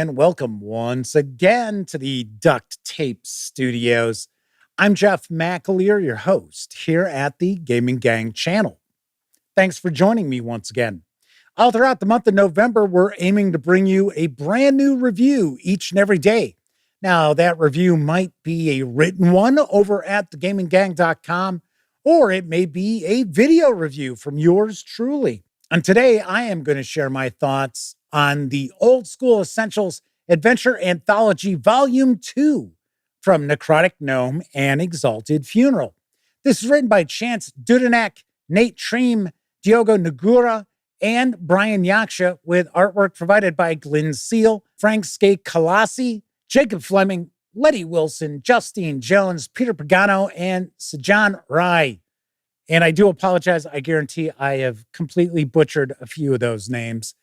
And welcome once again to the Duct Tape Studios. I'm Jeff McAleer, your host here at the Gaming Gang channel. Thanks for joining me once again. All throughout the month of November, we're aiming to bring you a brand new review each and every day. Now, that review might be a written one over at thegaminggang.com, or it may be a video review from yours truly. And today, I am going to share my thoughts on the Old School Essentials Adventure Anthology Volume 2 from Necrotic, Gnome, and Exalted Funeral. This is written by Chance Dudenak, Nate Treem, Diogo Nagura, and Brian Yaksha, with artwork provided by Glenn Seal, Frank Skate Kalasi, Jacob Fleming, Letty Wilson, Justine Jones, Peter Pagano, and Sajan Rai. And I do apologize. I guarantee I have completely butchered a few of those names.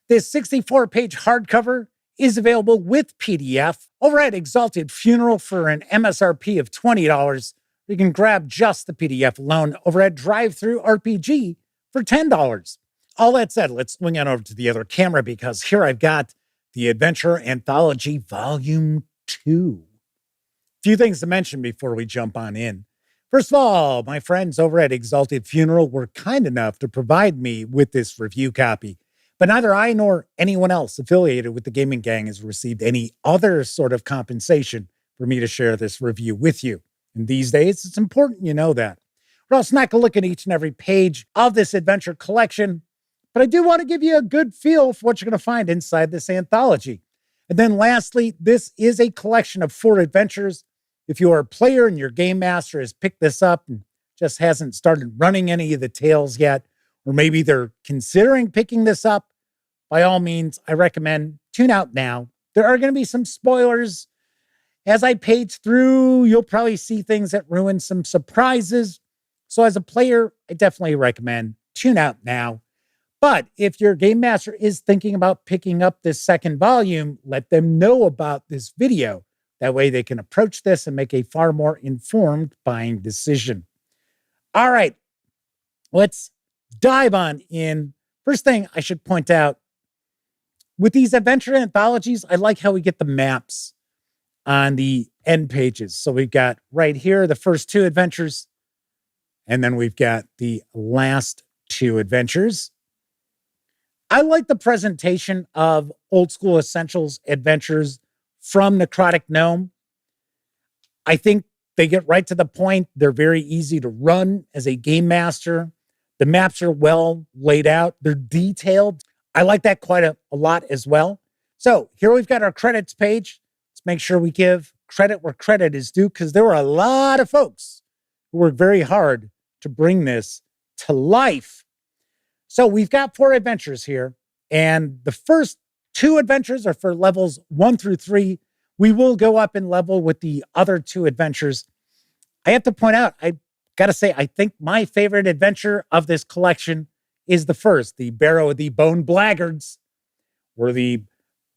This 64-page hardcover is available with PDF over at Exalted Funeral for an MSRP of $20. You can grab just the PDF alone over at DriveThruRPG for $10. All that said, let's swing on over to the other camera because here I've got the Adventure Anthology Volume 2. A few things to mention before we jump on in. First of all, my friends over at Exalted Funeral were kind enough to provide me with this review copy. But neither I nor anyone else affiliated with the Gaming Gang has received any other sort of compensation for me to share this review with you. And these days, it's important you know that. We're also not going to look at each and every page of this adventure collection, but I do want to give you a good feel for what you're going to find inside this anthology. And then lastly, this is a collection of 4 adventures. If you are a player and your game master has picked this up and just hasn't started running any of the tales yet, or maybe they're considering picking this up, by all means, I recommend tune out now. There are going to be some spoilers. As I page through, you'll probably see things that ruin some surprises. So as a player, I definitely recommend tune out now. But if your game master is thinking about picking up this second volume, let them know about this video. That way they can approach this and make a far more informed buying decision. All right, let's dive on in. First thing I should point out, with these adventure anthologies, I like how we get the maps on the end pages. So we've got right here the first 2 adventures, and then we've got the last 2 adventures. I like the presentation of Old School Essentials adventures from Necrotic Gnome. I think they get right to the point. They're very easy to run as a game master. The maps are well laid out. They're detailed. I like that quite a lot as well. So here we've got our credits page. Let's make sure we give credit where credit is due because there were a lot of folks who worked very hard to bring this to life. So we've got 4 adventures here, and the first 2 adventures are for levels 1 through 3. We will go up in level with the other 2 adventures. I have to point out, I got to say, I think my favorite adventure of this collection is the first, the Barrow of the Bone Blaggards, where the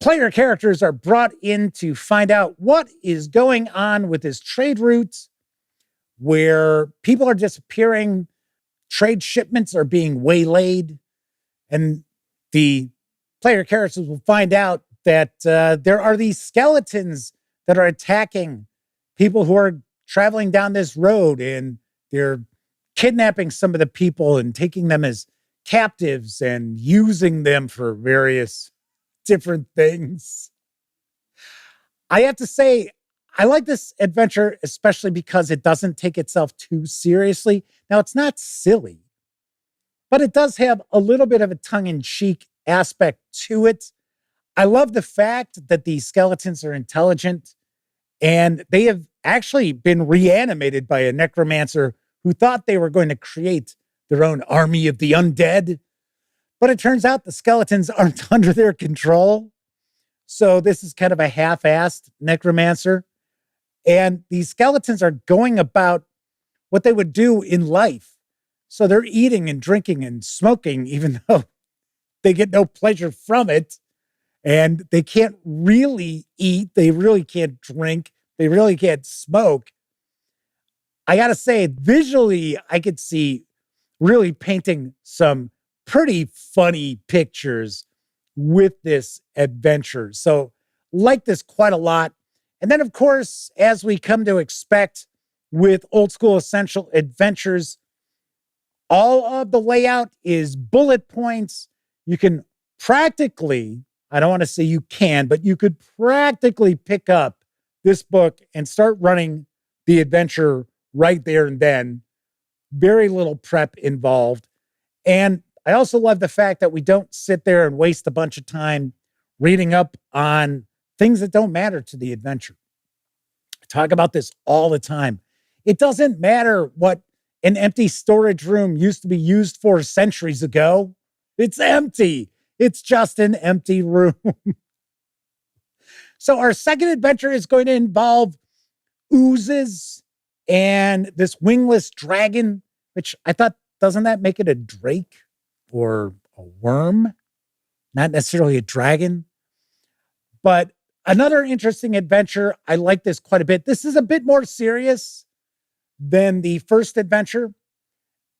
player characters are brought in to find out what is going on with this trade route, where people are disappearing, trade shipments are being waylaid, and the player characters will find out that there are these skeletons that are attacking people who are traveling down this road, and they're kidnapping some of the people and taking them as captives and using them for various different things. I have to say, I like this adventure, especially because it doesn't take itself too seriously. Now, it's not silly, but it does have a little bit of a tongue-in-cheek aspect to it. I love the fact that the skeletons are intelligent, and they have actually been reanimated by a necromancer who thought they were going to create their own army of the undead. But it turns out the skeletons aren't under their control. So this is kind of a half-assed necromancer. And these skeletons are going about what they would do in life. So they're eating and drinking and smoking, even though they get no pleasure from it. And they can't really eat. They really can't drink. They really can't smoke. I got to say, visually, I could see really painting some pretty funny pictures with this adventure. So Like this quite a lot. And then, of course, as we come to expect with Old School Essential Adventures, all of the layout is bullet points. You can practically, I don't want to say you can, but you could practically pick up this book and start running the adventure right there and then. Very little prep involved. And I also love the fact that we don't sit there and waste a bunch of time reading up on things that don't matter to the adventure. I talk about this all the time. It doesn't matter what an empty storage room used to be used for centuries ago. It's empty. It's just an empty room. So our second adventure is going to involve oozes and this wingless dragon, which I thought, doesn't that make it a drake or a worm? Not necessarily a dragon. But another interesting adventure. I like this quite a bit. This is a bit more serious than the first adventure.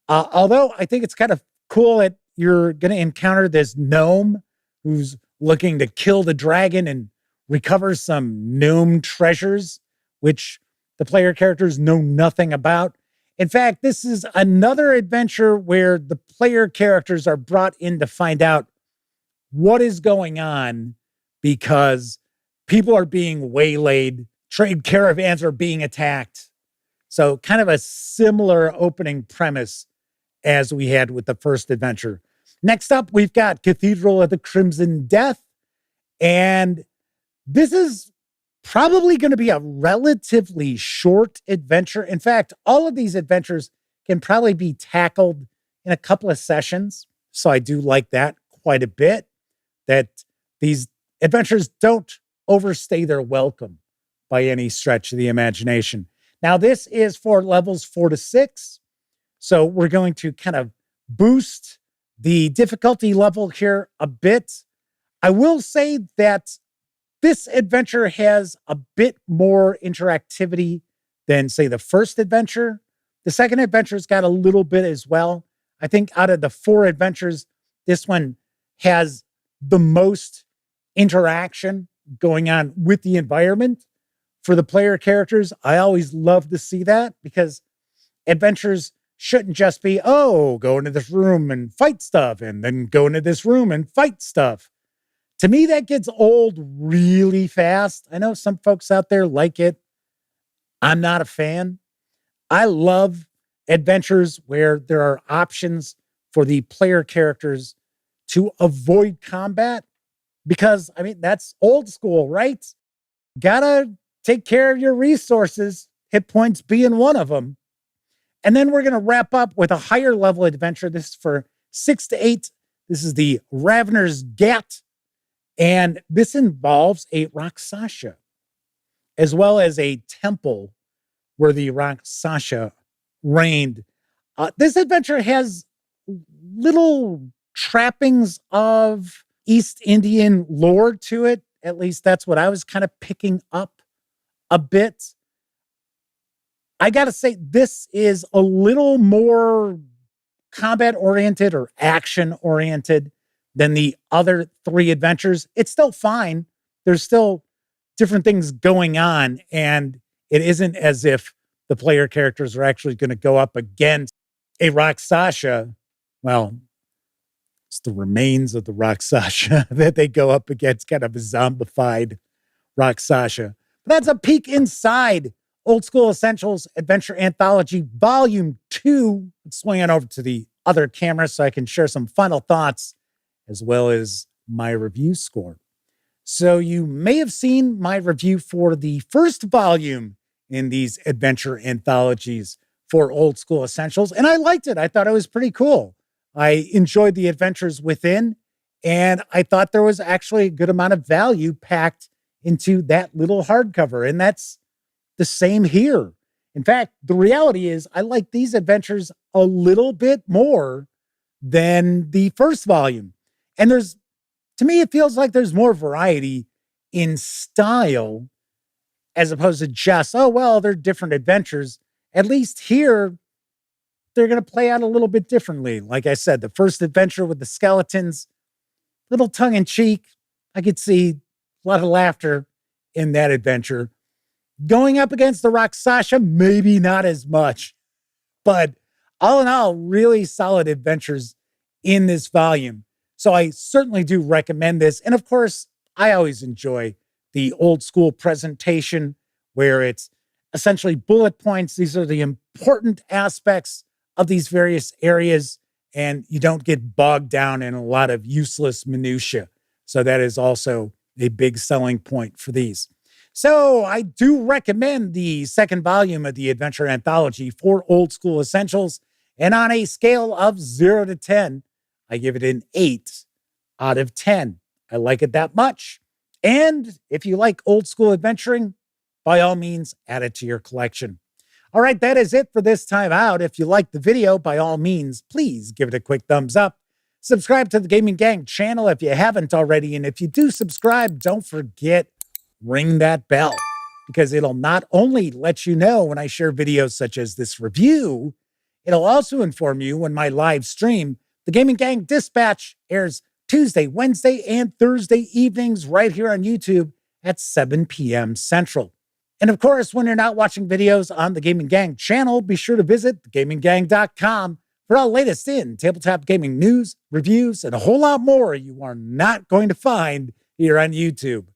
Although I think it's kind of cool that you're going to encounter this gnome who's looking to kill the dragon and recover some gnome treasures, which the player characters know nothing about. In fact, this is another adventure where the player characters are brought in to find out what is going on because people are being waylaid, trade caravans are being attacked. So kind of a similar opening premise as we had with the first adventure. Next up, we've got Cathedral of the Crimson Death. And this is probably going to be a relatively short adventure. In fact, all of these adventures can probably be tackled in a couple of sessions. So I do like that quite a bit, that these adventures don't overstay their welcome by any stretch of the imagination. Now, this is for levels 4 to 6. So we're going to kind of boost the difficulty level here a bit. I will say that this adventure has a bit more interactivity than, say, the first adventure. The second adventure's got a little bit as well. I think out of the 4 adventures, this one has the most interaction going on with the environment for the player characters. I always love to see that because adventures shouldn't just be, oh, go into this room and fight stuff and then go into this room and fight stuff. To me, that gets old really fast. I know some folks out there like it. I'm not a fan. I love adventures where there are options for the player characters to avoid combat because, I mean, that's old school, right? Gotta take care of your resources, hit points being one of them. And then we're going to wrap up with a higher level adventure. This is for 6 to 8. This is the Ravener's Ghat. And this involves a Rakshasa, as well as a temple where the Rakshasa reigned. This adventure has little trappings of East Indian lore to it. At least that's what I was kind of picking up a bit. I got to say, this is a little more combat-oriented or action-oriented than the other 3 adventures. It's still fine. There's still different things going on, and it isn't as if the player characters are actually going to go up against a Rakshasa. Well, it's the remains of the Rakshasa that they go up against, kind of a zombified Rakshasa. But that's a peek inside Old School Essentials Adventure Anthology Volume 2. Let's swing on over to the other camera so I can share some final thoughts as well as my review score. So you may have seen my review for the first volume in these adventure anthologies for Old School Essentials, and I liked it. I thought it was pretty cool. I enjoyed the adventures within, and I thought there was actually a good amount of value packed into that little hardcover, and that's the same here. In fact, the reality is I like these adventures a little bit more than the first volume. And to me, it feels like there's more variety in style as opposed to just, oh, well, they're different adventures. At least here, they're going to play out a little bit differently. Like I said, the first adventure with the skeletons, little tongue in cheek. I could see A lot of laughter in that adventure. Going up against the Rakshasa, maybe not as much. But all in all, really solid adventures in this volume. So I certainly do recommend this. And of course, I always enjoy the old school presentation where it's essentially bullet points. These are the important aspects of these various areas, and you don't get bogged down in a lot of useless minutia. So that is also a big selling point for these. So I do recommend the second volume of the Adventure Anthology for Old School Essentials. And on a scale of 0 to 10, I give it an 8 out of 10. I like it that much. And if you like old school adventuring, by all means, add it to your collection. All right, that is it for this time out. If you liked the video, by all means, please give it a quick thumbs up. Subscribe to the Gaming Gang channel if you haven't already. And if you do subscribe, don't forget, ring that bell, because it'll not only let you know when I share videos such as this review, it'll also inform you when my live stream, the Gaming Gang Dispatch, airs Tuesday, Wednesday, and Thursday evenings right here on YouTube at 7 p.m. Central. And of course, when you're not watching videos on the Gaming Gang channel, be sure to visit thegaminggang.com for all latest in tabletop gaming news, reviews, and a whole lot more you are not going to find here on YouTube.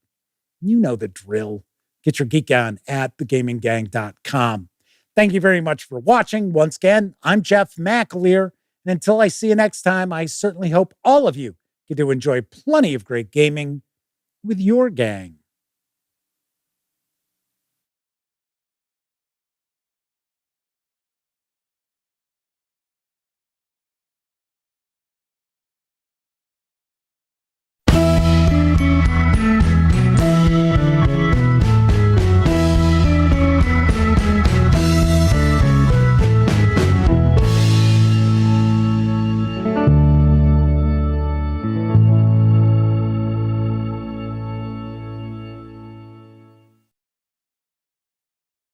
You know the drill. Get your geek on at thegaminggang.com. Thank you very much for watching. Once again, I'm Jeff McAleer. And until I see you next time, I certainly hope all of you get to enjoy plenty of great gaming with your gang.